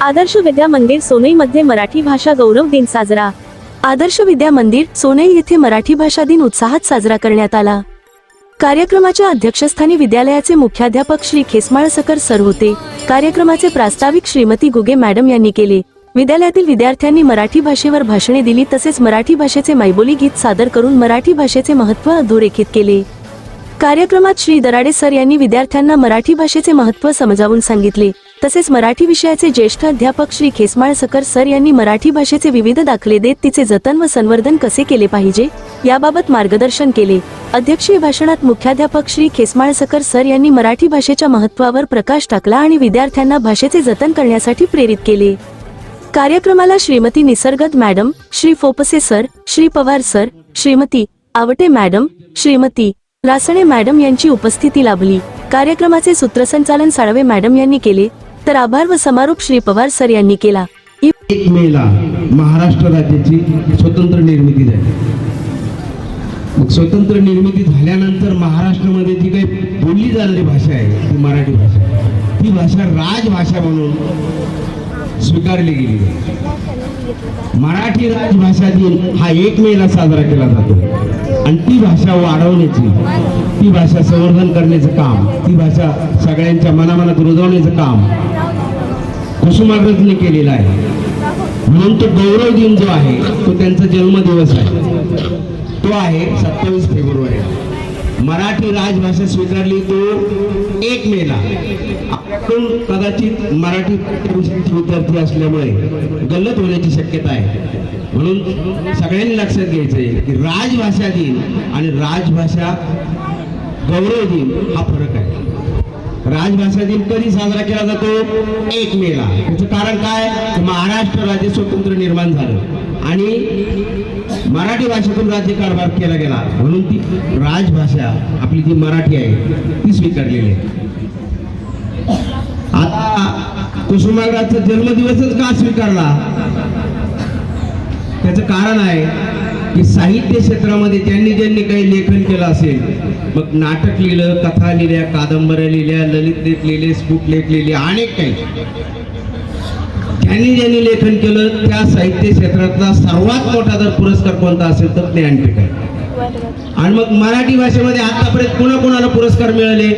आदर्श विद्या मंदिर सोनई मध्ये मराठी भाषा गौरव दिन साजरा। आदर्श विद्या मंदिर सोनई येथे मराठी भाषा दिन उत्साहात साजरा करण्यात आला। कार्यक्रमाच्या अध्यक्षस्थानी विद्यालयाचे मुख्याध्यापक श्री खेसमाळसकर सर होते। कार्यक्रमाचे प्रास्ताविक श्रीमती गुगे मॅडम यांनी केले। विद्यालयातील विद्यार्थ्यांनी मराठी भाषेवर भाषणे दिली, तसेच मराठी भाषेचे मायबोली गीत सादर करून मराठी भाषेचे महत्त्व अधोरेखित केले। कार्यक्रमात श्री दराडे सर यांनी विद्यार्थ्यांना मराठी भाषेचे महत्त्व समजावून सांगितले। तसेच मराठी विषयाचे ज्येष्ठ अध्यापक श्री खेसमाळसकर सर यांनी मराठी भाषेचे विविध दाखले देत तिचे जतन व संवर्धन कसे केले पाहिजे याबाबत मार्गदर्शन केले। अध्यक्षीय भाषणात मुख्याध्यापक श्री खेसमाळसकर सर यांनी मराठी भाषेच्या महत्त्वावर प्रकाश टाकला आणि विद्यार्थ्यांना भाषेचे जतन करण्यासाठी प्रेरित केले। कार्यक्रमाला Shrimati Nisargad madam, Shri Phopse sir, Shri Pawar sir, Shrimati Awate madam, Shrimati Rasane madam यांची उपस्थिती लाभली। कार्यक्रमाचे सूत्रसंचालन साळवे मॅडम यांनी केले, तर आभार व समारोप श्री पवार सर यांनी केला। 1 मेला महाराष्ट्र राज्याची स्वतंत्र निर्मिती झाली। मग स्वतंत्र निर्मिती झाल्यानंतर महाराष्ट्रामध्ये जी काही बोलली जाणारी भाषा आहे ती मराठी भाषा, ती भाषा राजभाषा म्हणून स्वीकारली गेली। मराठी राजभाषा दिन हा 1 मेला साजरा केला जातो आणि ती भाषा वाढवण्याची, ती भाषा संवर्धन करण्याचं काम, ती भाषा सगळ्यांच्या मनामनात रुजवण्याचं काम कुसुमाग्रजने केलेलं आहे। म्हणून तो गौरव दिन जो आहे तो त्यांचा जन्मदिवस आहे, तो आहे 27 फेब्रुवारी। मराठी राजभाषा स्वीकारली तो 1 मेला। आपण कदाचित मराठी विषयाचे विद्यार्थी असल्यामुळे गल्लत होण्याची शक्यता आहे, म्हणून सगळ्यांनी लक्षात घ्यायचं आहे की राजभाषा दिन आणि राजभाषा गौरव दिन हा फरक आहे। राजभाषा दिन कधी साजरा केला जातो? 1 मेला। त्याचं कारण काय? महाराष्ट्र राज्य स्वतंत्र निर्माण झालं आणि मराठी भाषेतून राज्यकारभार केला गेला, म्हणून ती राजभाषा आपली जी मराठी आहे ती स्वीकारलेली आहे। आता कुसुमाग्रजाचा जन्मदिवसच का स्वीकारला? त्याचं कारण आहे की साहित्य क्षेत्रामध्ये त्यांनी ज्यांनी काही लेखन केलं असेल, मग नाटक लिहिलं, कथा लिहिल्या, कादंबऱ्या लिहिल्या, ललित लेख लिहिले, स्फुट लेख लिहिले, अनेक काही ज्यांनी ज्यांनी लेखन केलं त्या साहित्य क्षेत्रातला सर्वात मोठा जर पुरस्कार कोणता असेल तर ज्ञानपीठ आहे। आणि मग मराठी भाषेमध्ये आतापर्यंत कोणाकोणाला पुरस्कार मिळाले?